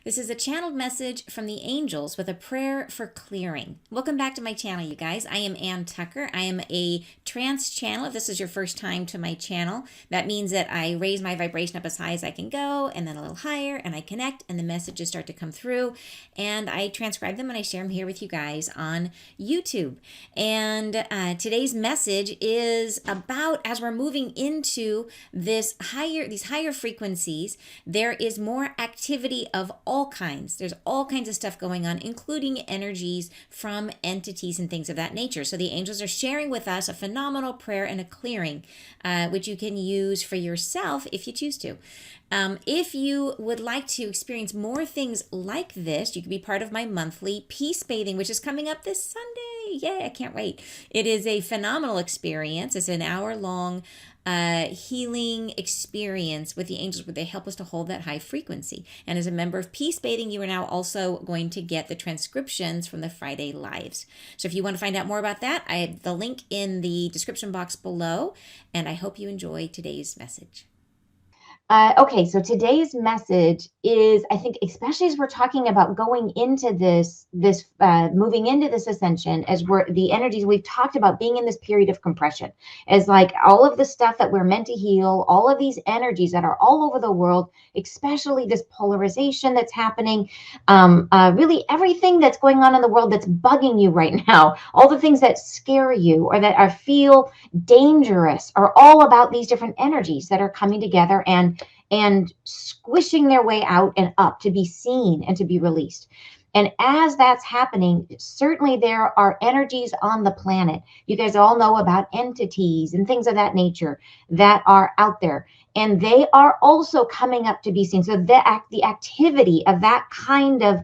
This is a channeled message from the angels with a prayer for clearing. Welcome back to my channel, you guys. I am Ann Tucker. I am a trance channel. If this is your first time to my channel, that means that I raise my vibration up as high as I can go and then a little higher, and I connect and the messages start to come through, and I transcribe them and I share them here with you guys on YouTube. And today's message is about, as we're moving into these higher frequencies, there is more activity of all kinds. There's all kinds of stuff going on, including energies from entities and things of that nature. So the angels are sharing with us a phenomenal prayer and a clearing, which you can use for yourself if you choose to. If you would like to experience more things like this, you can be part of my monthly peace bathing, which is coming up this Sunday. Yay, I can't wait. It is a phenomenal experience. It's an hour-long healing experience with the angels where they help us to hold that high frequency. And as a member of Peace Bathing, you are now also going to get the transcriptions from the Friday lives. So if you want to find out more about that, I have the link in the description box below, and I hope you enjoy today's message. Okay, so today's message is, I think, especially as we're talking about going into moving into this ascension, as the energies we've talked about being in this period of compression, as like all of the stuff that we're meant to heal, all of these energies that are all over the world, especially this polarization that's happening, really everything that's going on in the world that's bugging you right now, all the things that scare you or that feel dangerous are all about these different energies that are coming together and squishing their way out and up to be seen and to be released. And as that's happening, certainly there are energies on the planet. You guys all know about entities and things of that nature that are out there. And they are also coming up to be seen. So the activity of that kind of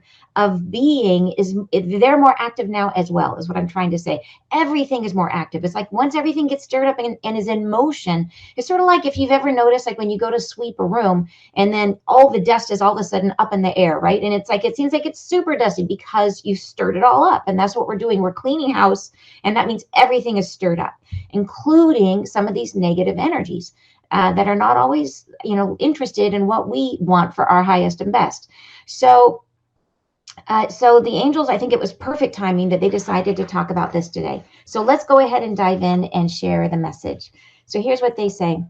being they're more active now as well, is what I'm trying to say. Everything is more active. It's like once everything gets stirred up and is in motion, it's sort of like if you've ever noticed, like when you go to sweep a room and then all the dust is all of a sudden up in the air, right? And it's like, it seems like it's super dusty because you stirred it all up. And that's what we're doing. We're cleaning house. And that means everything is stirred up, including some of these negative energies that are not always, interested in what we want for our highest and best. So the angels, I think it was perfect timing that they decided to talk about this today. So let's go ahead and dive in and share the message. So here's what they say.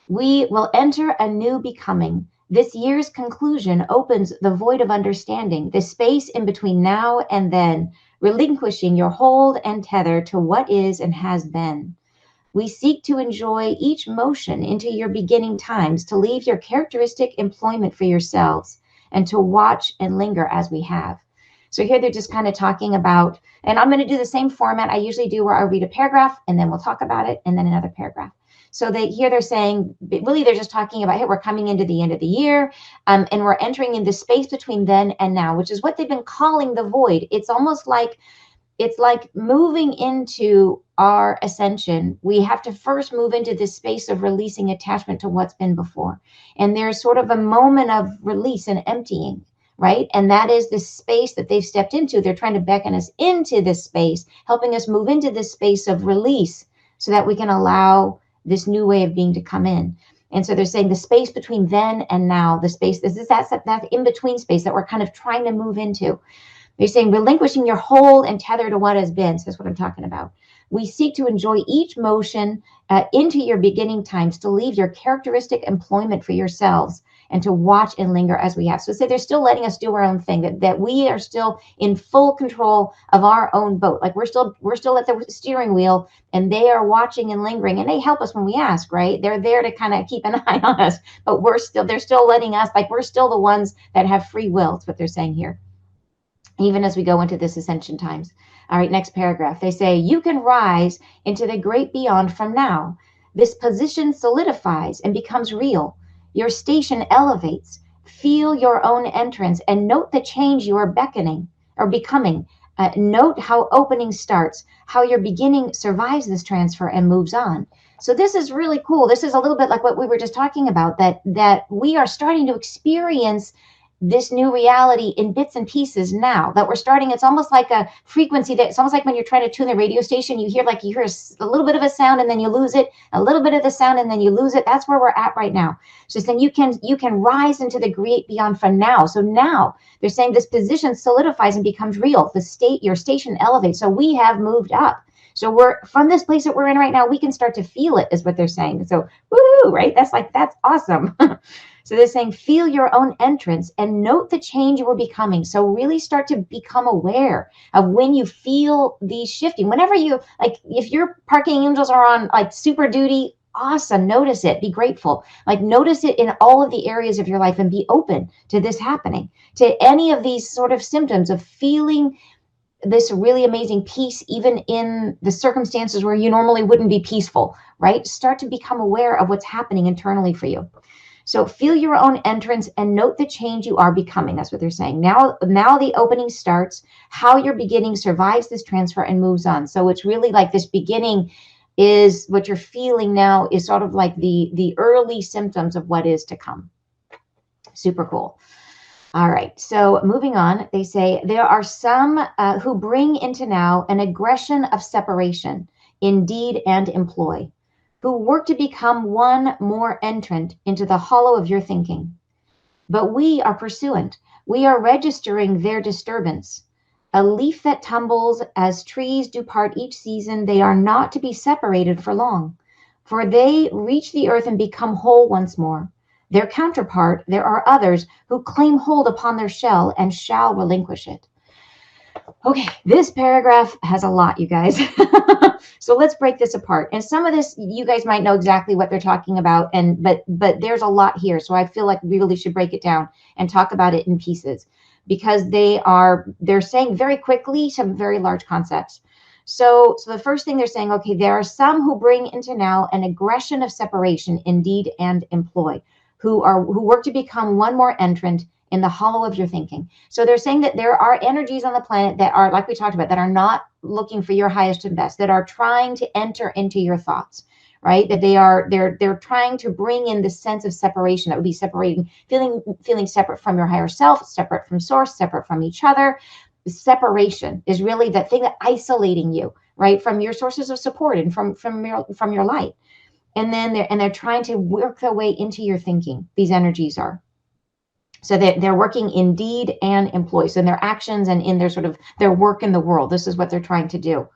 We will enter a new becoming. This year's conclusion opens the void of understanding, the space in between now and then, relinquishing your hold and tether to what is and has been. We seek to enjoy each motion into your beginning times, to leave your characteristic employment for yourselves, and to watch and linger as we have. So here they're just kind of talking about, and I'm going to do the same format I usually do, where I read a paragraph and then we'll talk about it and then another paragraph. So they're saying, really, they're just talking about, hey, we're coming into the end of the year, and we're entering in the space between then and now, which is what they've been calling the void. It's almost like, it's like moving into our ascension. We have to first move into this space of releasing attachment to what's been before. And there's sort of a moment of release and emptying, right? And that is the space that they've stepped into. They're trying to beckon us into this space, helping us move into this space of release so that we can allow this new way of being to come in. And so they're saying the space between then and now, the space, that in-between space that we're kind of trying to move into. They're saying relinquishing your hold and tether to what has been. So that's what I'm talking about. We seek to enjoy each motion into your beginning times, to leave your characteristic employment for yourselves, and to watch and linger as we have. So say they're still letting us do our own thing, that we are still in full control of our own boat. Like we're still at the steering wheel, and they are watching and lingering, and they help us when we ask, right? They're there to kind of keep an eye on us, but they're still letting us, like we're still the ones that have free will. That's what they're saying here, even as we go into this ascension times. All right, next paragraph. They say, you can rise into the great beyond from now. This position solidifies and becomes real. Your station elevates. Feel your own entrance and note the change you are beckoning or becoming. Note how opening starts, how your beginning survives this transfer and moves on. So this is really cool. This is a little bit like what we were just talking about, that we are starting to experience this new reality in bits and pieces now that we're starting. It's almost like a frequency that it's almost like when you're trying to tune the radio station, you hear a little bit of a sound and then you lose it, a little bit of the sound and then you lose it. That's where we're at right now. So then you can rise into the great beyond from now. So now they're saying this position solidifies and becomes real. Your station elevates. So we have moved up. So we're from this place that we're in right now, we can start to feel it, is what they're saying. So woohoo, right? That's awesome. So they're saying, feel your own entrance and note the change you are becoming. So really start to become aware of when you feel these shifting. Whenever you, like, if your parking angels are on like super duty, awesome. Notice it. Be grateful. Like, notice it in all of the areas of your life and be open to this happening, to any of these sort of symptoms of feeling this really amazing peace, even in the circumstances where you normally wouldn't be peaceful, right? Start to become aware of what's happening internally for you. So feel your own entrance and note the change you are becoming. That's what they're saying. Now the opening starts. How your beginning survives this transfer and moves on. So it's really like this beginning is what you're feeling now is sort of like the early symptoms of what is to come. Super cool. All right, so moving on, they say there are some who bring into now an aggression of separation in deed and employ, who work to become one more entrant into the hollow of your thinking. But we are pursuant. We are registering their disturbance. A leaf that tumbles as trees do part each season, they are not to be separated for long, for they reach the earth and become whole once more. Their counterpart, there are others who claim hold upon their shell and shall relinquish it. Okay, this paragraph has a lot, you guys. So let's break this apart. And some of this, you guys might know exactly what they're talking about, but there's a lot here. So I feel like we really should break it down and talk about it in pieces, because they're saying very quickly some very large concepts. So the first thing they're saying, okay, there are some who bring into now an aggression of separation in deed and employ, who work to become one more entrant in the hollow of your thinking. So they're saying that there are energies on the planet that are, like we talked about, that are not looking for your highest and best, that are trying to enter into your thoughts, right? That they're trying to bring in this sense of separation. That would be separating, feeling separate from your higher self, separate from source, separate from each other. Separation is really that thing that isolating you, right, from your sources of support and from your light. And then they're trying to work their way into your thinking. These energies are. So they're working in deed and employ. So in their actions and in their sort of their work in the world, this is what they're trying to do.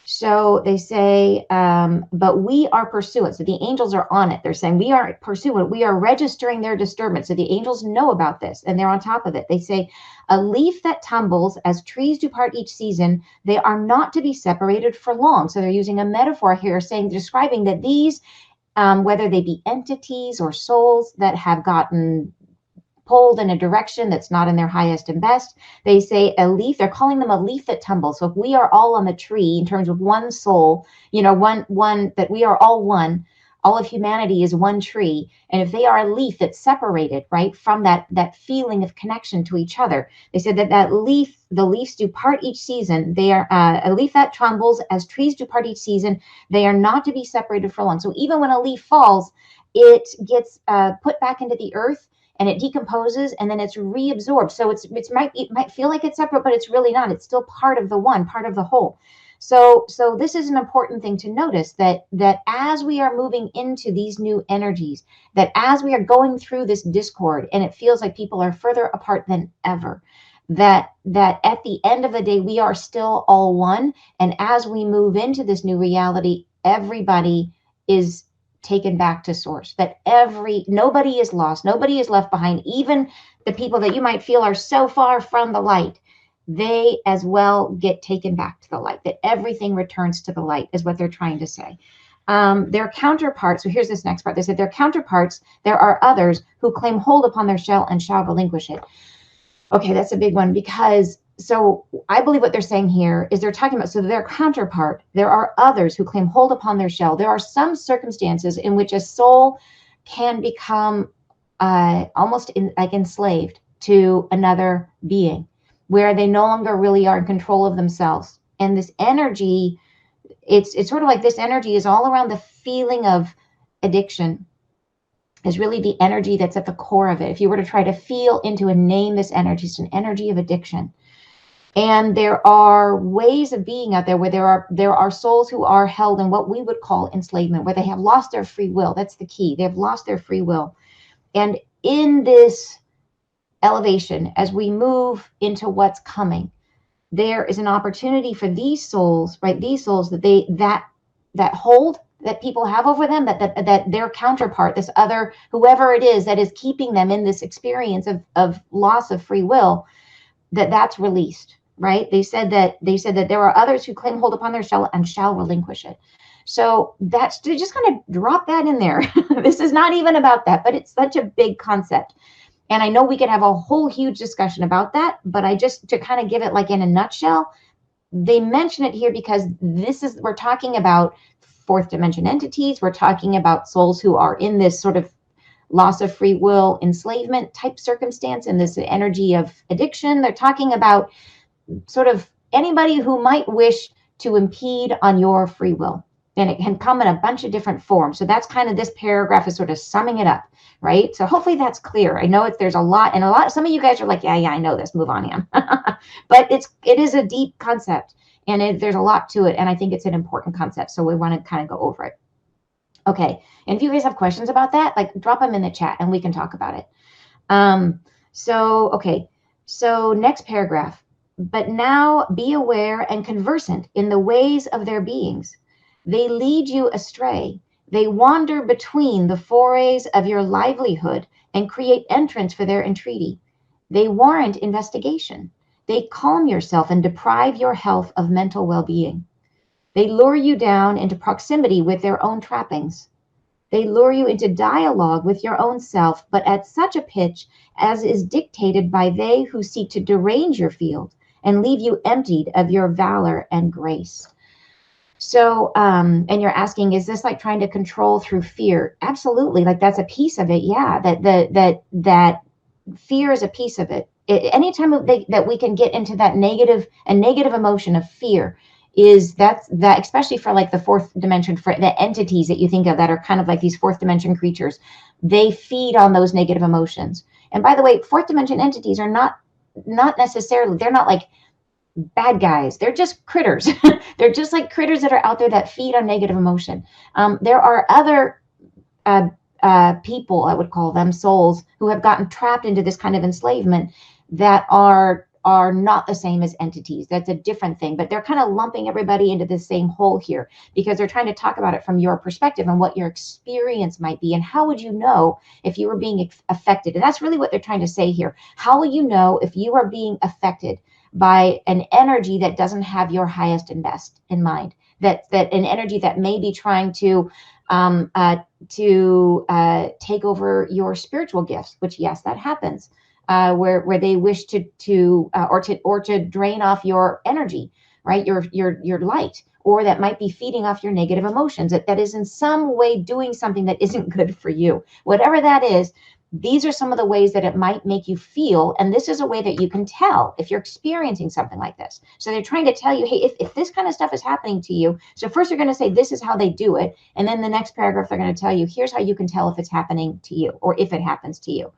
So they say, but we are pursuant. So the angels are on it. They're saying we are pursuant. We are registering their disturbance. So the angels know about this and they're on top of it. They say, a leaf that tumbles as trees do part each season, they are not to be separated for long. So they're using a metaphor here, describing that these, whether they be entities or souls that have gotten pulled in a direction that's not in their highest and best. They say a leaf, they're calling them a leaf that tumbles. So if we are all on the tree in terms of one soul, one that we are all one, all of humanity is one tree. And if they are a leaf that's separated, right, from that feeling of connection to each other, they said that leaf, the leaves do part each season. They are a leaf that tumbles as trees do part each season. They are not to be separated for long. So even when a leaf falls, it gets put back into the earth, and it decomposes and then it's reabsorbed. So it might feel like it's separate, but it's really not. It's still part of the one, part of the whole. So this is an important thing to notice, that as we are moving into these new energies, that as we are going through this discord and it feels like people are further apart than ever, that at the end of the day, we are still all one. And as we move into this new reality, everybody is taken back to source, that nobody is lost, nobody is left behind. Even the people that you might feel are so far from the light, they as well get taken back to the light, that everything returns to the light is what they're trying to say. Their counterparts, so here's this next part. They said their counterparts, there are others who claim hold upon their shell and shall relinquish it. Okay, that's a big one, because so I believe what they're saying here is they're talking about, so their counterpart, there are others who claim hold upon their shell. There are some circumstances in which a soul can become almost like enslaved to another being, where they no longer really are in control of themselves. And this energy, it's sort of like this energy is all around the feeling of addiction, is really the energy that's at the core of it. If you were to try to feel into and name this energy, it's an energy of addiction. And there are ways of being out there where there are souls who are held in what we would call enslavement, where they have lost their free will. That's the key. They've lost their free will. And in this elevation, as we move into what's coming, there is an opportunity for these souls, right? These souls that hold that people have over them, that their counterpart, this other, whoever it is that is keeping them in this experience of loss of free will, that's released, right? They said that there are others who claim hold upon their shell and shall relinquish it. So that's to just kind of drop that in there. This is not even about that, but it's such a big concept. And I know we could have a whole huge discussion about that, but I just, to kind of give it like in a nutshell, they mention it here because we're talking about fourth dimension entities. We're talking about souls who are in this sort of loss of free will, enslavement type circumstance, and this energy of addiction. They're talking about sort of anybody who might wish to impede on your free will. And it can come in a bunch of different forms. So that's kind of, this paragraph is sort of summing it up, right? So hopefully that's clear. I know there's a lot, some of you guys are like, yeah, I know this, move on, Ann. But it is a deep concept, and there's a lot to it. And I think it's an important concept. So we want to kind of go over it. Okay. And if you guys have questions about that, like drop them in the chat and we can talk about it. Okay. So next paragraph. But now be aware and conversant in the ways of their beings. They lead you astray. They wander between the forays of your livelihood and create entrance for their entreaty. They warrant investigation. They calm yourself and deprive your health of mental well-being. They lure you down into proximity with their own trappings. They lure you into dialogue with your own self, but at such a pitch as is dictated by they who seek to derange your field and leave you emptied of your valor and grace. So, and you're asking, is this like trying to control through fear? Absolutely. Like that's a piece of it. Yeah. That fear is a piece of it. Anytime that we can get into that negative emotion of fear, that especially for like the fourth dimension, for the entities that you think of that are kind of like these fourth dimension creatures, they feed on those negative emotions. And by the way, fourth dimension entities are not necessarily, they're not like bad guys. They're just critters. They're just like critters that are out there that feed on negative emotion. There are other people, I would call them souls, who have gotten trapped into this kind of enslavement that are not the same as entities. That's a different thing, but they're kind of lumping everybody into the same hole here because they're trying to talk about it from your perspective and what your experience might be. And how would you know if you were being affected? And that's really what they're trying to say here. How will you know if you are being affected by an energy that doesn't have your highest and best in mind? That an energy that may be trying to take over your spiritual gifts, which yes, that happens. Where they wish to drain off your energy, right? Your light, or that might be feeding off your negative emotions. That is in some way doing something that isn't good for you. Whatever that is, these are some of the ways that it might make you feel. And this is a way that you can tell if you're experiencing something like this. So they're trying to tell you, hey, if this kind of stuff is happening to you, so first they're going to say, this is how they do it. And then the next paragraph, they're going to tell you, here's how you can tell if it's happening to you or if it happens to you.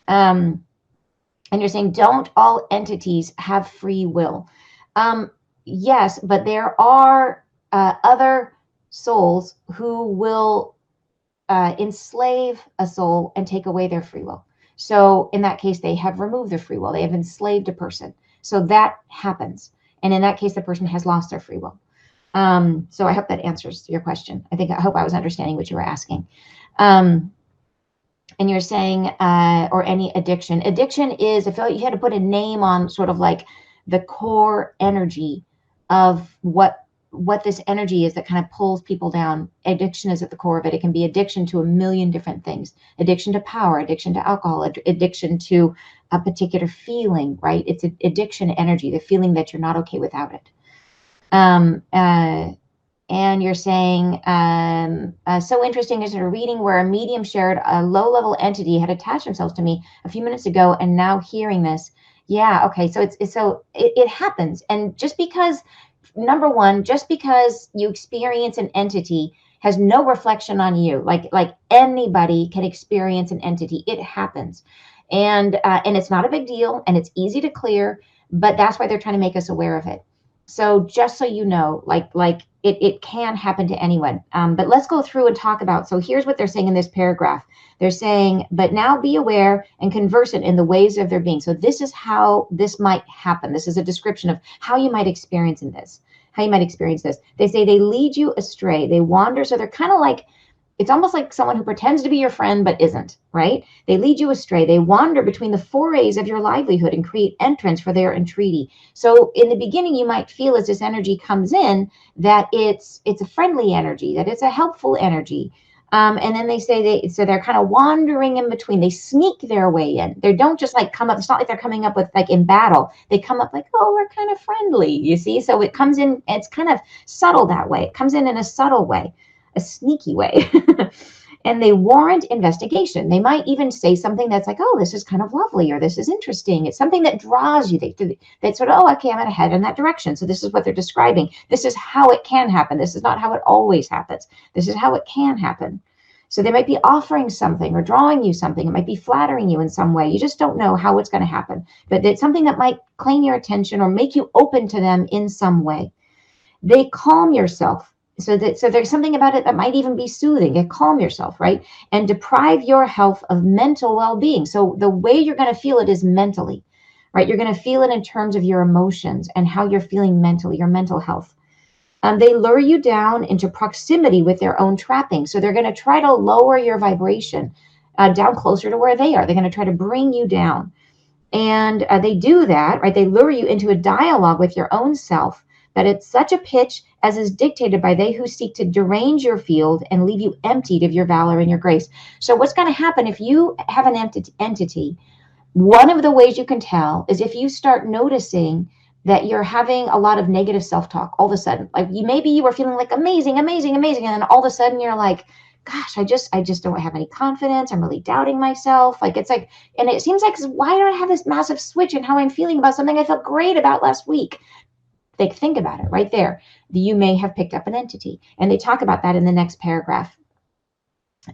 And you're saying, don't all entities have free will? Yes, but there are other souls who will enslave a soul and take away their free will. So in that case, they have removed their free will. They have enslaved a person. So that happens. And in that case, the person has lost their free will. So I hope that answers your question. I hope I was understanding what you were asking. And you're saying, or any addiction. Addiction is, I feel like you had to put a name on sort of like the core energy of what this energy is that kind of pulls people down. Addiction is at the core of it. It can be addiction to a million different things. Addiction to power, addiction to alcohol, addiction to a particular feeling, right? It's addiction energy, the feeling that you're not okay without it. And you're saying, so interesting is a reading where a medium shared a low-level entity had attached themselves to me a few minutes ago, and now hearing this. Yeah, okay, so it happens. And just because, number one, just because you experience an entity has no reflection on you. Like anybody can experience an entity. It happens. And it's not a big deal, and it's easy to clear, but that's why they're trying to make us aware of it. So just so you know, it can happen to anyone. But let's go through and talk about. So here's what they're saying in this paragraph. They're saying, but now be aware and conversant in the ways of their being. So this is how this might happen. This is a description of how you might experience this. How you might experience this. They say they lead you astray. They wander. So they're kind of like, it's almost like someone who pretends to be your friend but isn't, right? They lead you astray. They wander between the forays of your livelihood and create entrance for their entreaty. So in the beginning, you might feel as this energy comes in that it's a friendly energy, that it's a helpful energy. And then they say they're kind of wandering in between. They sneak their way in. They don't just like come up. It's not like they're coming up with like in battle. They come up like, oh, we're kind of friendly, you see? So it comes in, it's kind of subtle that way. It comes in a subtle way, a sneaky way. And they warrant investigation. They might even say something that's like, oh, this is kind of lovely, or this is interesting. It's something that draws you. They sort of, oh, okay, I'm going to head in that direction. So this is what they're describing. This is how it can happen. This is not how it always happens. This is how it can happen. So they might be offering something or drawing you something. It might be flattering you in some way. You just don't know how it's going to happen. But it's something that might claim your attention or make you open to them in some way. They calm yourself. So there's something about it that might even be soothing. And calm yourself, right? And deprive your health of mental well-being. So the way you're going to feel it is mentally, right? You're going to feel it in terms of your emotions and how you're feeling mentally, your mental health. They lure you down into proximity with their own trappings. So they're going to try to lower your vibration down closer to where they are. They're going to try to bring you down. And they do that, right? They lure you into a dialogue with your own self that it's such a pitch as is dictated by they who seek to derange your field and leave you emptied of your valor and your grace. So what's going to happen if you have an entity? One of the ways you can tell is if you start noticing that you're having a lot of negative self-talk all of a sudden. Like maybe you were feeling like amazing, amazing, amazing. And then all of a sudden you're like, gosh, I just don't have any confidence. I'm really doubting myself. Like it's like, and it seems like, why do I have this massive switch in how I'm feeling about something I felt great about last week? Think about it right there. You may have picked up an entity, and they talk about that in the next paragraph.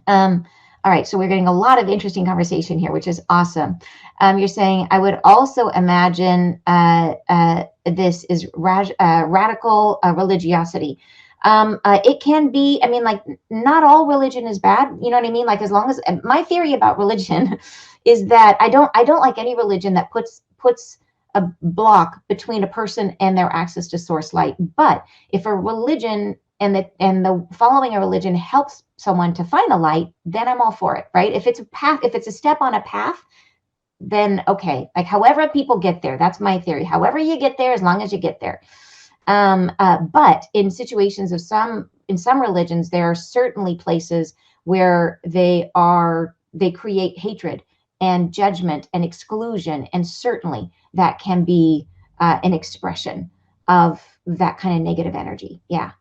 All right, so we're getting a lot of interesting conversation here, which is awesome. You're saying, I would also imagine this is radical religiosity. It can be, I mean, like not all religion is bad. You know what I mean? Like as long as my theory about religion is that I don't like any religion that puts a block between a person and their access to source light. But if a religion and the following a religion helps someone to find the light, then I'm all for it, right? If it's a path, if it's a step on a path, then okay. Like however people get there, that's my theory. However you get there, as long as you get there. But in situations of some religions, there are certainly places where they create hatred and judgment and exclusion, and certainly that can be an expression of that kind of negative energy. Yeah.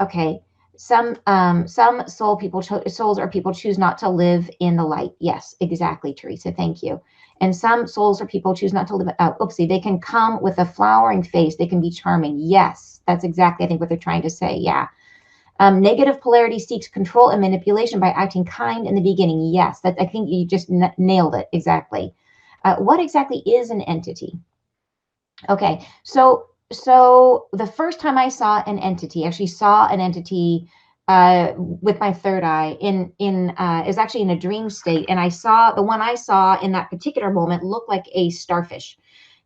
Okay. Some souls or people choose not to live in the light. Yes, exactly, Teresa. Thank you. And some souls or people choose not to live. Oopsie. They can come with a flowering face. They can be charming. Yes, that's exactly, I think, what they're trying to say. Yeah. Negative polarity seeks control and manipulation by acting kind in the beginning. Yes, that I think you just nailed it. Exactly. What exactly is an entity? Okay, so the first time I saw an entity, actually saw an entity with my third eye is actually in a dream state, and the one I saw in that particular moment looked like a starfish.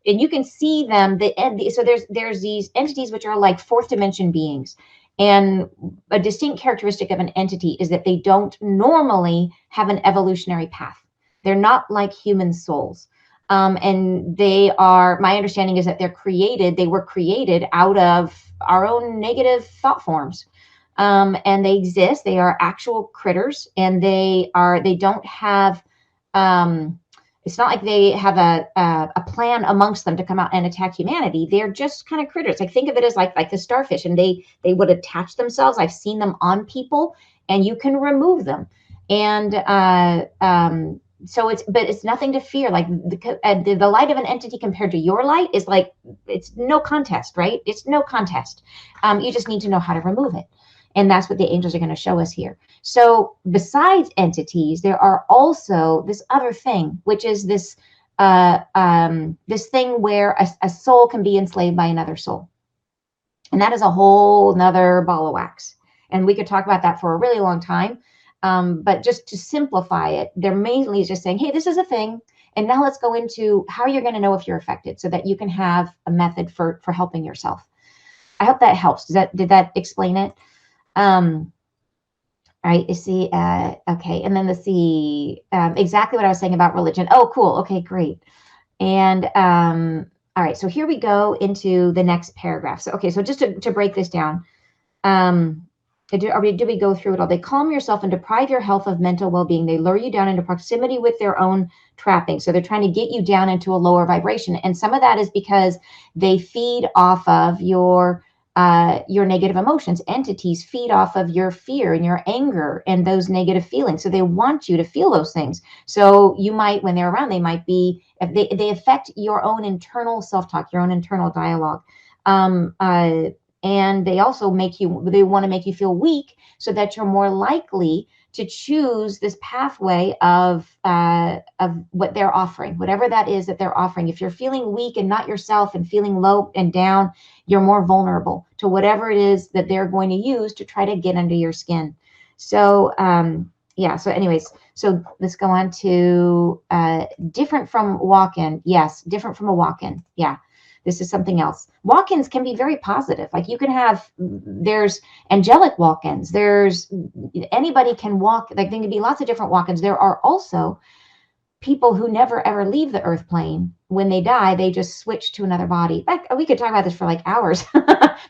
And you can see them. So there's these entities which are like fourth dimension beings. And a distinct characteristic of an entity is that they don't normally have an evolutionary path. They're not like human souls. And they are, my understanding is that they were created out of our own negative thought forms. And they exist. They are actual critters, and they don't have, it's not like they have a plan amongst them to come out and attack humanity. They're just kind of critters. Like think of it as like the starfish, and they would attach themselves. I've seen them on people, and you can remove them. And so it's nothing to fear. Like the light of an entity compared to your light is like, it's no contest, right? It's no contest. You just need to know how to remove it. And that's what the angels are going to show us here. So besides entities, there are also this other thing, which is this thing where a soul can be enslaved by another soul. And that is a whole nother ball of wax. And we could talk about that for a really long time. But just to simplify it, they're mainly just saying, hey, this is a thing. And now let's go into how you're going to know if you're affected so that you can have a method for helping yourself. I hope that helps. Did that explain it? All right, you see, okay. And then let's see exactly what I was saying about religion. Oh, cool. Okay, great. And all right, so here we go into the next paragraph. So, okay, so just to break this down, did we go through it all? They calm yourself and deprive your health of mental well-being. They lure you down into proximity with their own trapping. So they're trying to get you down into a lower vibration. And some of that is because they feed off of your negative emotions. Entities feed off of your fear and your anger and those negative feelings. So they want you to feel those things. So you might, when they're around, they might be, if they affect your own internal self-talk, your own internal dialogue. And they also they want to make you feel weak so that you're more likely to choose this pathway of what they're offering, whatever that is that they're offering. If you're feeling weak and not yourself and feeling low and down, you're more vulnerable to whatever it is that they're going to use to try to get under your skin. So, yeah. So anyways, so let's go on to different from walk-in. Yes, different from a walk-in. Yeah. This is something else. Walk-ins can be very positive. Like you can have, there's angelic walk-ins. There's, anybody can walk, like there can be lots of different walk-ins. There are also people who never ever leave the earth plane. When they die, they just switch to another body. Like we could talk about this for like hours.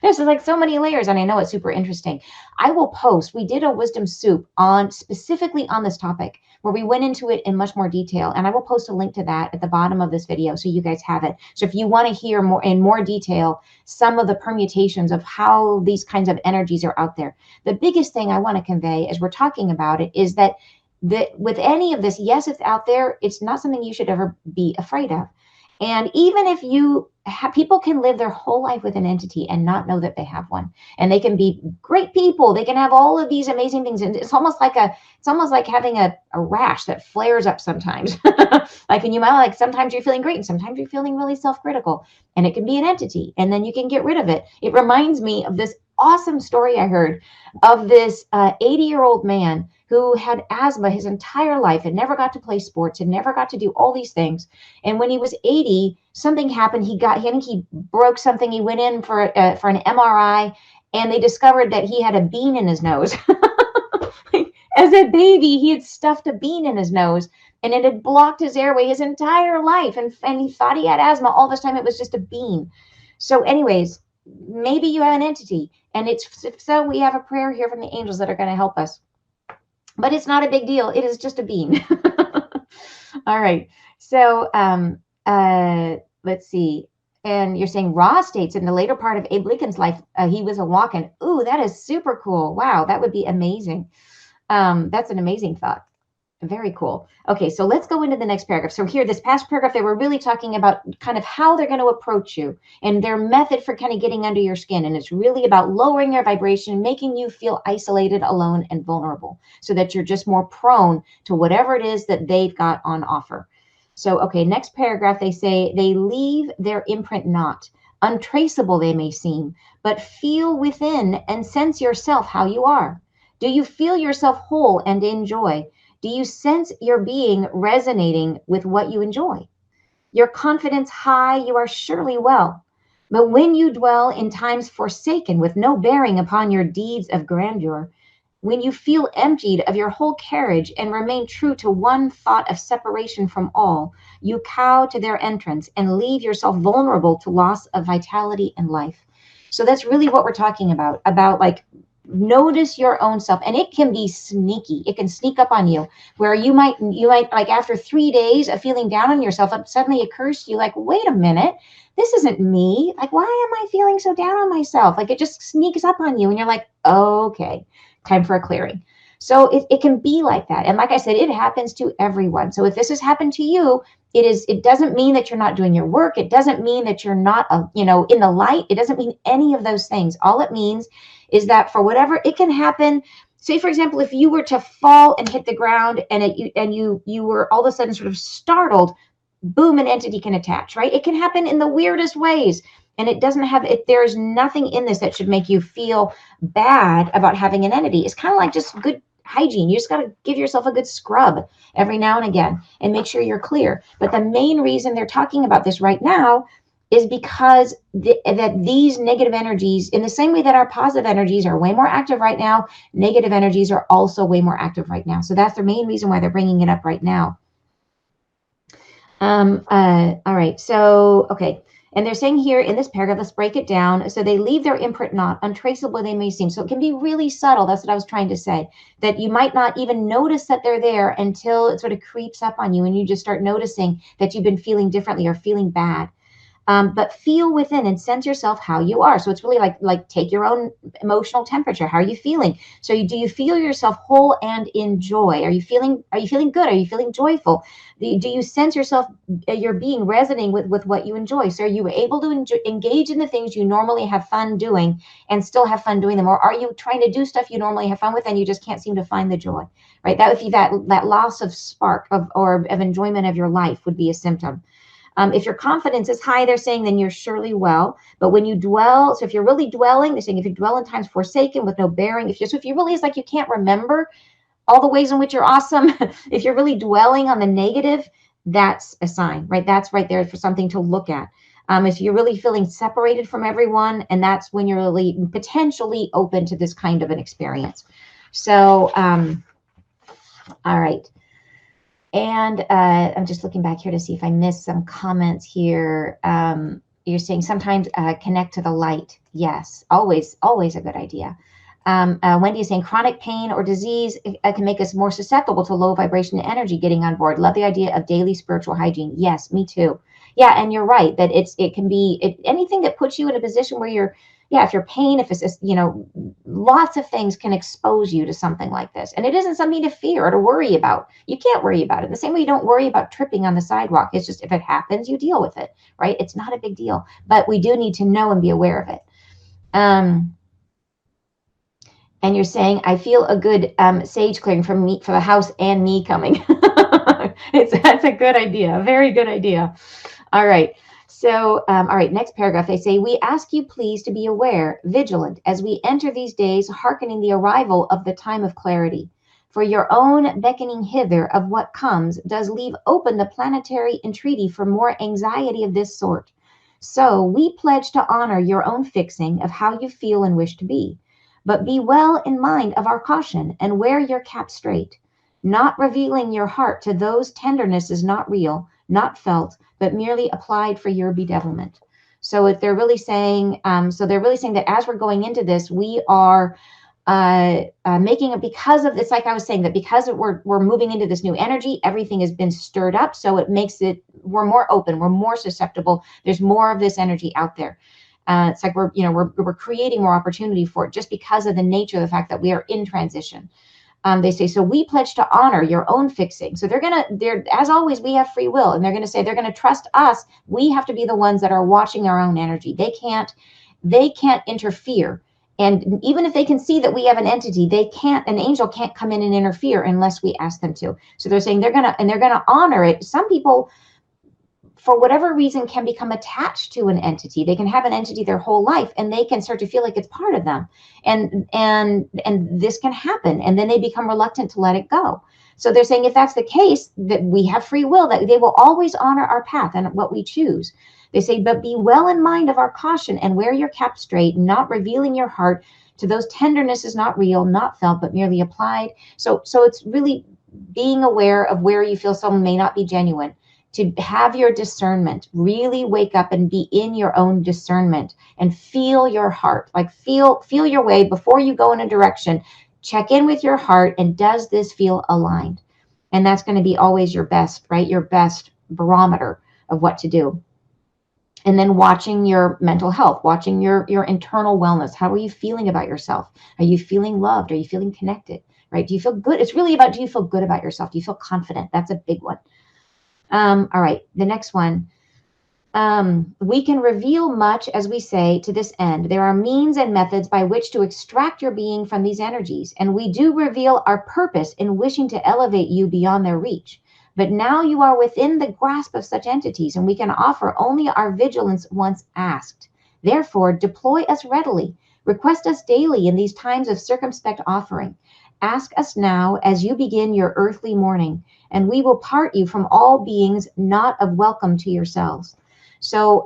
There's like so many layers, and I know it's super interesting. I will post, we did a wisdom soup on specifically on this topic where we went into it in much more detail, and I will post a link to that at the bottom of this video so you guys have it. So if you want to hear more in more detail some of the permutations of how these kinds of energies are out there, the biggest thing I want to convey as we're talking about it is that with any of this, yes, it's out there. It's not something you should ever be afraid of. And even if you have, people can live their whole life with an entity and not know that they have one, and they can be great people. They can have all of these amazing things. And it's almost like having a rash that flares up sometimes. Like, and you might like, sometimes you're feeling great and sometimes you're feeling really self-critical, and it can be an entity, and then you can get rid of it. It reminds me of this awesome story I heard of this 80-year-old man who had asthma his entire life and never got to play sports and never got to do all these things. And when he was 80, something happened. I think he broke something. He went in for an MRI, and they discovered that he had a bean in his nose. As a baby, he had stuffed a bean in his nose, and it had blocked his airway his entire life. And he thought he had asthma all this time. It was just a bean. So anyways, maybe you have an entity, and if so, we have a prayer here from the angels that are going to help us. But it's not a big deal. It is just a bean. All right. So let's see. And you're saying Ra states in the later part of Abe Lincoln's life, he was a walk-in. Ooh, that is super cool. Wow, that would be amazing. That's an amazing thought. Very cool. Okay, so let's go into the next paragraph. So here, this past paragraph, they were really talking about kind of how they're going to approach you and their method for kind of getting under your skin. And it's really about lowering your vibration, making you feel isolated, alone, and vulnerable so that you're just more prone to whatever it is that they've got on offer. So, okay, next paragraph, they say they leave their imprint not. Untraceable they may seem, but feel within and sense yourself how you are. Do you feel yourself whole and in joy? Do you sense your being resonating with what you enjoy? Your confidence high, you are surely well. But when you dwell in times forsaken with no bearing upon your deeds of grandeur, when you feel emptied of your whole carriage and remain true to one thought of separation from all, you cow to their entrance and leave yourself vulnerable to loss of vitality and life. So that's really what we're talking about like, notice your own self, and it can be sneaky. It can sneak up on you where you might like after 3 days of feeling down on yourself, it suddenly occurs to you like, wait a minute, this isn't me. Like, why am I feeling so down on myself? Like, it just sneaks up on you and you're like, okay, time for a clearing. So it can be like that. And like I said, it happens to everyone. So if this has happened to you, it doesn't mean that you're not doing your work. It doesn't mean that you're not, in the light. It doesn't mean any of those things. All it means is that for whatever, it can happen. Say, for example, if you were to fall and hit the ground and you were all of a sudden sort of startled, boom, an entity can attach, right? It can happen in the weirdest ways. And it doesn't have it. There's nothing in this that should make you feel bad about having an entity. It's kind of like just good hygiene. You just got to give yourself a good scrub every now and again and make sure you're clear. But the main reason they're talking about this right now is because that these negative energies, in the same way that our positive energies are way more active right now, negative energies are also way more active right now. So that's the main reason why they're bringing it up right now. All right. So, okay. And they're saying here in this paragraph, let's break it down. So they leave their imprint not untraceable they may seem. So it can be really subtle. That's what I was trying to say, that you might not even notice that they're there until it sort of creeps up on you and you just start noticing that you've been feeling differently or feeling bad. But feel within and sense yourself how you are. So it's really like take your own emotional temperature. How are you feeling? So do you feel yourself whole and in joy? Are you feeling good? Are you feeling joyful? Do you sense yourself, your being resonating with what you enjoy? So are you able to engage in the things you normally have fun doing and still have fun doing them? Or are you trying to do stuff you normally have fun with and you just can't seem to find the joy, right? That would be that loss of spark of enjoyment of your life would be a symptom. If your confidence is high, they're saying, then you're surely well. But when you dwell, so if you're really dwelling, they're saying if you dwell in times forsaken with no bearing, if you really is like you can't remember all the ways in which you're awesome, if you're really dwelling on the negative, that's a sign, right? That's right there for something to look at. If you're really feeling separated from everyone, and that's when you're really potentially open to this kind of an experience. So, all right. And I'm just looking back here to see if I missed some comments here. You're saying sometimes connect to the light. Yes, always a good idea. Wendy is saying chronic pain or disease can make us more susceptible to low vibration energy getting on board. Love the idea of daily spiritual hygiene. Yes, me too. Yeah, and you're right that it can be anything that puts you in a position where you're, yeah, if you're pain, if it's, lots of things can expose you to something like this. And it isn't something to fear or to worry about. You can't worry about it. The same way you don't worry about tripping on the sidewalk. It's just if it happens, you deal with it, right? It's not a big deal. But we do need to know and be aware of it. And you're saying, I feel a good sage clearing for the house and me coming. That's a good idea. A very good idea. All right. So, all right, next paragraph, they say, we ask you please to be aware, vigilant, as we enter these days, hearkening the arrival of the time of clarity. For your own beckoning hither of what comes does leave open the planetary entreaty for more anxiety of this sort. So we pledge to honor your own fixing of how you feel and wish to be. But be well in mind of our caution and wear your cap straight, not revealing your heart to those tendernesses not real, not felt, but merely applied for your bedevilment. So if they're really saying, that as we're going into this, we are making it because of this, like I was saying, that because we're moving into this new energy, everything has been stirred up. So it makes it, we're more open, we're more susceptible. There's more of this energy out there. It's like we're creating more opportunity for it just because of the nature of the fact that we are in transition. They say, so we pledge to honor your own fixing. So they're as always, we have free will, and they're going to say they're going to trust us. We have to be the ones that are watching our own energy. They can't interfere. And even if they can see that we have an entity, an angel can't come in and interfere unless we ask them to. So they're saying they're going to honor it. Some people, for whatever reason, can become attached to an entity. They can have an entity their whole life and they can start to feel like it's part of them. And this can happen. And then they become reluctant to let it go. So they're saying if that's the case, that we have free will, that they will always honor our path and what we choose. They say, but be well in mind of our caution and wear your cap straight, not revealing your heart to those tendernesses not real, not felt, but merely applied. So it's really being aware of where you feel someone may not be genuine. To have your discernment, really wake up and be in your own discernment and feel your heart, like feel your way before you go in a direction. Check in with your heart, and does this feel aligned? And that's going to be always your best, right? Your best barometer of what to do. And then watching your mental health, watching your internal wellness. How are you feeling about yourself? Are you feeling loved? Are you feeling connected, right? Do you feel good? It's really about, do you feel good about yourself? Do you feel confident? That's a big one. All right, the next one. We can reveal much, as we say, to this end. There are means and methods by which to extract your being from these energies, and we do reveal our purpose in wishing to elevate you beyond their reach. But now you are within the grasp of such entities, and we can offer only our vigilance once asked. Therefore, deploy us readily. Request us daily in these times of circumspect offering. Ask us now as you begin your earthly morning, and we will part you from all beings not of welcome to yourselves. So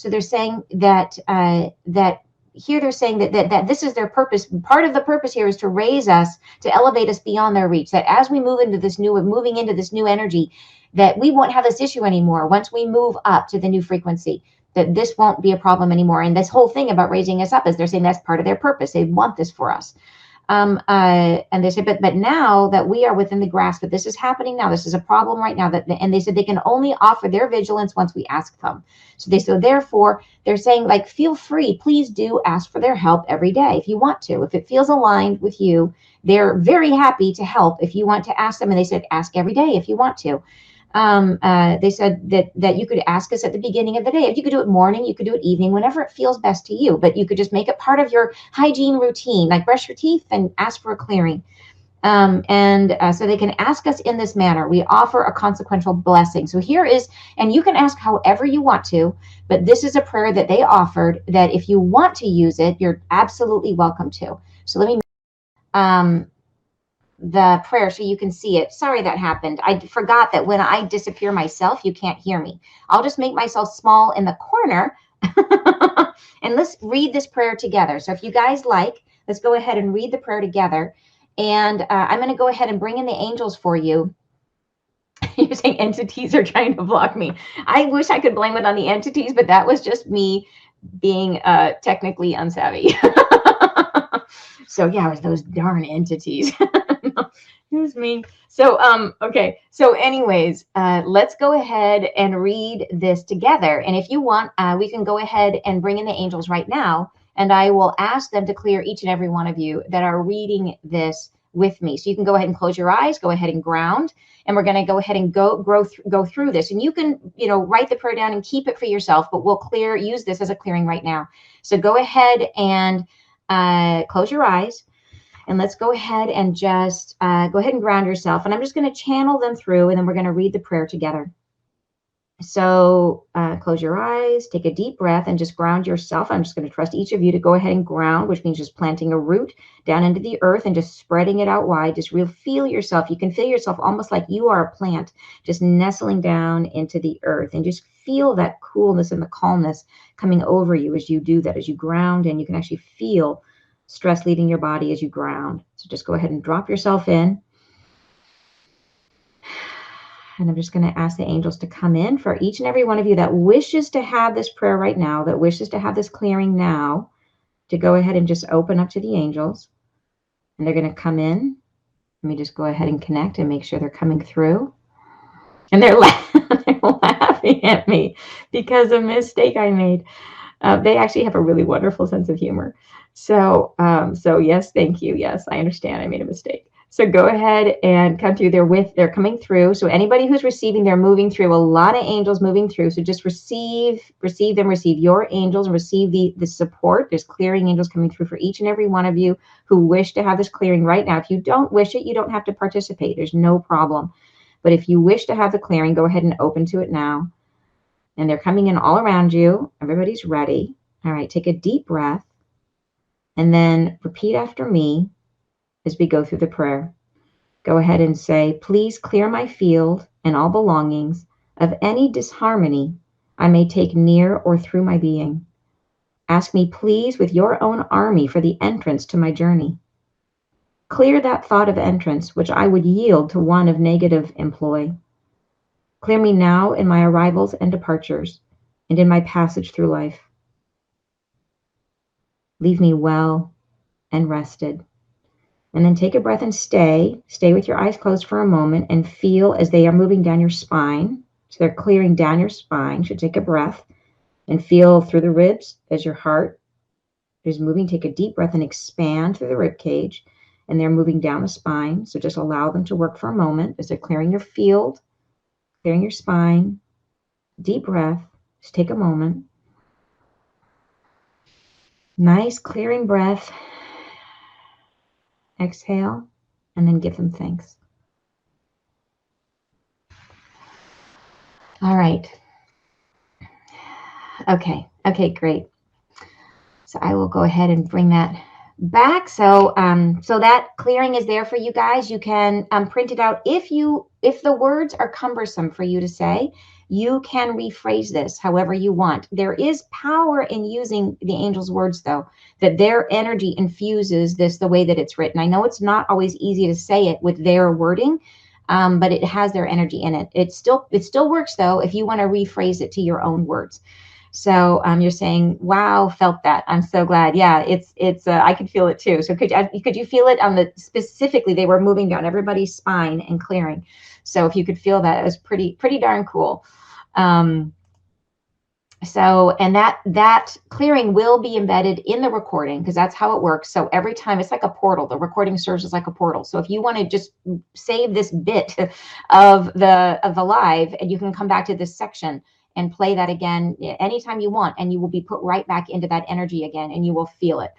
they're saying that that here they're saying that this is their purpose. Part of the purpose here is to raise us, to elevate us beyond their reach. That as we moving into this new energy, that we won't have this issue anymore. Once we move up to the new frequency, that this won't be a problem anymore. And this whole thing about raising us up is they're saying that's part of their purpose. They want this for us. And they said, but now that we are within the grasp that this is happening now, this is a problem right now. And they said they can only offer their vigilance once we ask them. So therefore, they're saying, like, feel free, please do ask for their help every day if you want to. If it feels aligned with you, they're very happy to help if you want to ask them. And they said, ask every day if you want to. They said that you could ask us at the beginning of the day. If you could do it morning, you could do it evening, whenever it feels best to you. But you could just make it part of your hygiene routine, like brush your teeth and ask for a clearing. So they can ask us in this manner. We offer a consequential blessing. So here is, and you can ask however you want to, but this is a prayer that they offered that if you want to use it, you're absolutely welcome to. So let me the prayer so you can see it. Sorry that happened. I forgot that when I disappear myself, you can't hear me. I'll just make myself small in the corner and let's read this prayer together. So if you guys like, let's go ahead and read the prayer together. And I'm going to go ahead and bring in the angels for you. You're saying entities are trying to block me. I wish I could blame it on the entities, but that was just me being technically unsavvy. So yeah, it was those darn entities. It was me. So okay. So anyways, let's go ahead and read this together. And if you want, we can go ahead and bring in the angels right now, and I will ask them to clear each and every one of you that are reading this with me. So you can go ahead and close your eyes, go ahead and ground, and we're going to go ahead and go through this. And you can, write the prayer down and keep it for yourself, but we'll use this as a clearing right now. So go ahead and close your eyes. And let's go ahead and just go ahead and ground yourself. And I'm just going to channel them through, and then we're going to read the prayer together. So close your eyes, take a deep breath, and just ground yourself. I'm just going to trust each of you to go ahead and ground, which means just planting a root down into the earth and just spreading it out wide. Just feel yourself. You can feel yourself almost like you are a plant, just nestling down into the earth, and just feel that coolness and the calmness coming over you as you do that, as you ground, and you can actually feel stress leaving your body as you ground. So just go ahead and drop yourself in. And I'm just going to ask the angels to come in for each and every one of you that wishes to have this prayer right now, that wishes to have this clearing now, to go ahead and just open up to the angels. And they're going to come in. Let me just go ahead and connect and make sure they're coming through. And they're laughing at me because of a mistake I made. They actually have a really wonderful sense of humor. So yes, thank you. Yes, I understand. I made a mistake. So go ahead and come through. They're coming through. So anybody who's receiving, they're moving through. A lot of angels moving through. So just receive them, receive your angels, and receive the support. There's clearing angels coming through for each and every one of you who wish to have this clearing right now. If you don't wish it, you don't have to participate. There's no problem. But if you wish to have the clearing, go ahead and open to it now. And they're coming in all around you. Everybody's ready. All right, take a deep breath. And then repeat after me as we go through the prayer. Go ahead and say, please clear my field and all belongings of any disharmony I may take near or through my being. Ask me, please, with your own army for the entrance to my journey. Clear that thought of entrance, which I would yield to one of negative employ. Clear me now in my arrivals and departures, and in my passage through life. Leave me well and rested. And then take a breath and stay with your eyes closed for a moment and feel as they are moving down your spine. So they're clearing down your spine. So take a breath and feel through the ribs as your heart is moving. Take a deep breath and expand through the rib cage, and they're moving down the spine. So just allow them to work for a moment as they're clearing your field, clearing your spine. Deep breath, Just take a moment. Nice clearing breath. Exhale, and then give them thanks. All right. Okay, great. So I will go ahead and bring that back. So so that clearing is there for you guys. You can print it out. If the words are cumbersome for you to say, you can rephrase this however you want. There is power in using the angels' words, though, that their energy infuses this the way that it's written. I know it's not always easy to say it with their wording, but it has their energy in it. It still works, though, if you want to rephrase it to your own words. So you're saying, wow, felt that. I'm so glad. Yeah, it's I could feel it too. So could you feel it on the, specifically, they were moving down everybody's spine and clearing. So if you could feel that, it was pretty darn cool. So, and that clearing will be embedded in the recording, because that's how it works. So every time, it's like a portal. The recording serves as like a portal. So if you want to just save this bit of the live, and you can come back to this section and play that again anytime you want, and you will be put right back into that energy again, and you will feel it.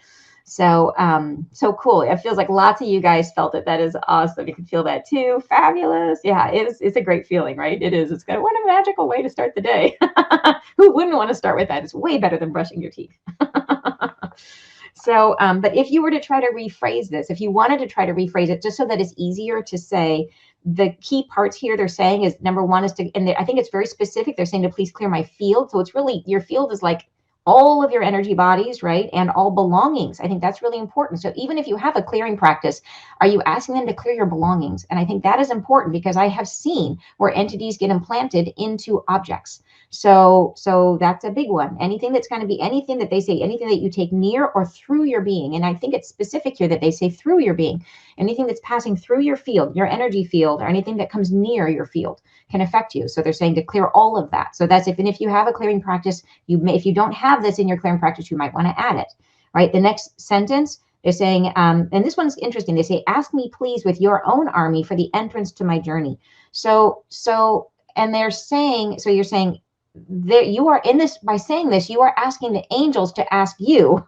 So, so cool. It feels like lots of you guys felt it. That is awesome. You can feel that too. Fabulous. Yeah, it's a great feeling, right? It is. It's good. What a magical way to start the day. Who wouldn't want to start with that? It's way better than brushing your teeth. So, but if you were to try to rephrase this, if you wanted to try to rephrase it just so that it's easier to say, the key parts here they're saying is, number one is to, and I think it's very specific. They're saying to please clear my field. So it's really, your field is like all of your energy bodies, right? And all belongings. I think that's really important. So even if you have a clearing practice, are you asking them to clear your belongings? And I think that is important, because I have seen where entities get implanted into objects. So that's a big one. Anything that's going to be, anything that they say, anything that you take near or through your being. And I think it's specific here that they say through your being. Anything that's passing through your field, your energy field, or anything that comes near your field can affect you. So they're saying to clear all of that. So that's if you have a clearing practice, if you don't have this in your clearing practice, you might want to add it, right? The next sentence, they're saying, and this one's interesting. They say, ask me please with your own army for the entrance to my journey. So, and they're saying, so you're saying that you are in this, by saying this, you are asking the angels to ask you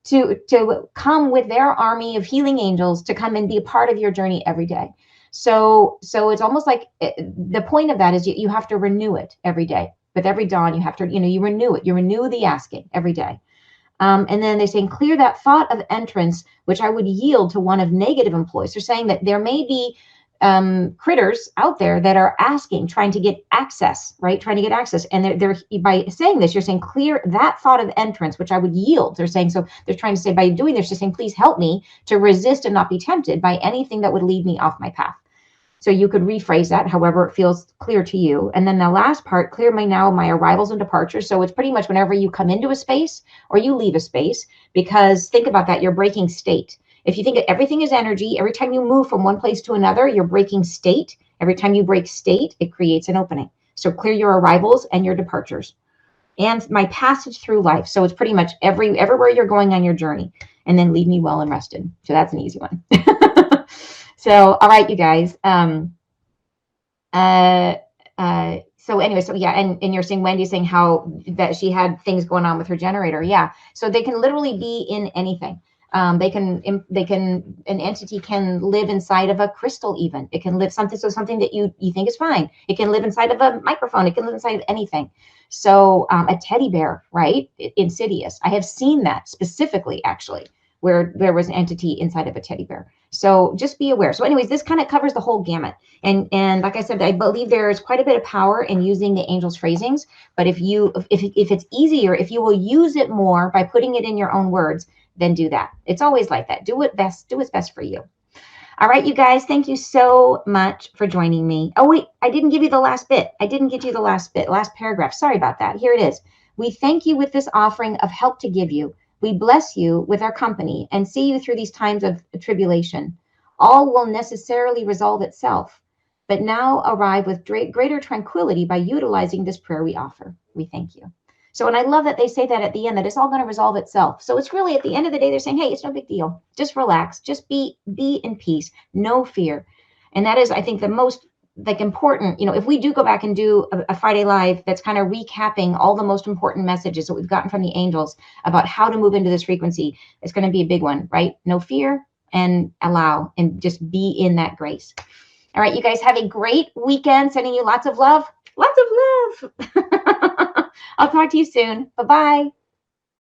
to come with their army of healing angels to come and be a part of your journey every day. So it's almost like the point of that is you have to renew it every day. With every dawn, you have to, you renew it. You renew the asking every day. And then they're saying, clear that thought of entrance, which I would yield to one of negative employees. They're saying that there may be critters out there that are asking, trying to get access, right? Trying to get access. And they're by saying this, you're saying, clear that thought of entrance, which I would yield. They're saying, so they're trying to say, by doing this, they're saying, please help me to resist and not be tempted by anything that would lead me off my path. So you could rephrase that however it feels clear to you. And then the last part, clear my arrivals and departures. So it's pretty much whenever you come into a space or you leave a space, because think about that, you're breaking state. If you think everything is energy, every time you move from one place to another, you're breaking state. Every time you break state, it creates an opening. So clear your arrivals and your departures. And my passage through life. So it's pretty much everywhere you're going on your journey. And then leave me well and rested. So that's an easy one. So, all right, you guys. So anyway, so yeah, and you're saying, Wendy's saying how that she had things going on with her generator. Yeah. So they can literally be in anything. An entity can live inside of a crystal even. It can live something that you think is fine. It can live inside of a microphone. It can live inside of anything. So a teddy bear, right? Insidious. I have seen that specifically, actually, where there was an entity inside of a teddy bear. So just be aware. So anyways, this kind of covers the whole gamut. And like I said, I believe there is quite a bit of power in using the angels' phrasings. But if it's easier, if you will use it more by putting it in your own words, then do that. It's always like that. Do what's best for you. All right, you guys, thank you so much for joining me. Oh, wait, I didn't give you the last bit. I didn't get you the last bit, last paragraph. Sorry about that. Here it is. We thank you with this offering of help to give you. We bless you with our company and see you through these times of tribulation. All will necessarily resolve itself, but now arrive with greater tranquility by utilizing this prayer we offer. We thank you. So, and I love that they say that at the end, that it's all going to resolve itself. So it's really at the end of the day, they're saying, hey, it's no big deal. Just relax. Just be in peace. No fear. And that is, I think, the most like important, if we do go back and do a Friday Live that's kind of recapping all the most important messages that we've gotten from the angels about how to move into this frequency, it's going to be a big one, right? No fear and allow and just be in that grace. All right, you guys have a great weekend. Sending you lots of love. Lots of love. I'll talk to you soon. Bye-bye.